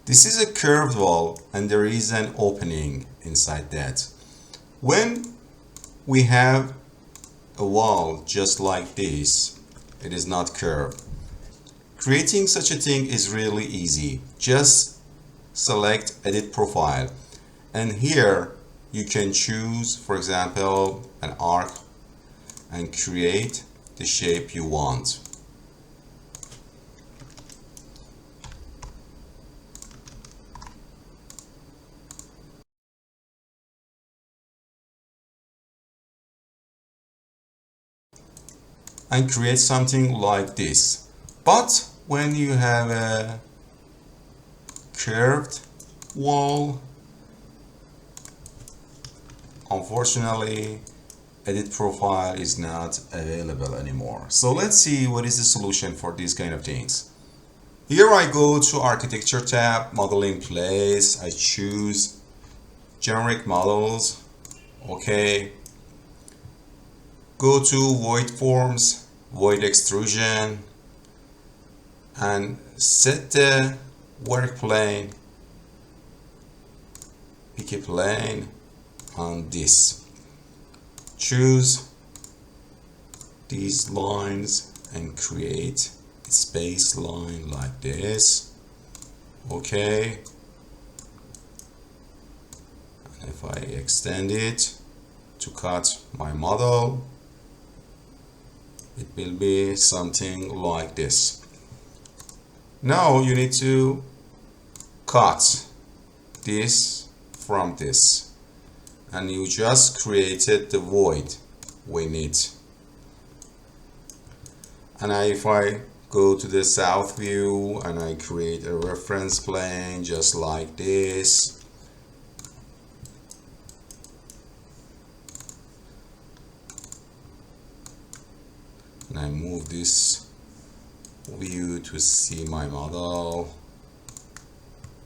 This is a curved wall and there is an opening inside that. When we have a wall just like this, it is not curved. Creating such a thing is really easy. Just select edit profile, and here you can choose, for example, an arc and create the shape you want. And create something like this. But when you have a curved wall, unfortunately, edit profile is not available anymore. So let's see what is the solution for these kind of things. Here I go to Architecture tab, Model in Place. I choose Generic Models. Okay. Go to Void Forms, Void Extrusion, and set the work plane. Pick a plane on this. Choose these lines and create a space line like this. Okay. And if I extend it to cut my model, it will be something like this. Now you need to cut this from this, and you just created the void we need. And if I go to the south view and I create a reference plane just like this, and I move this view to see my model,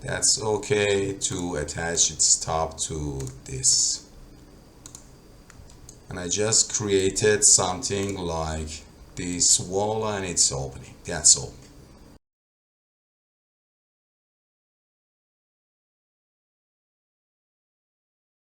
that's okay to attach its top to this. And I just created something like this wall and it's opening. That's all.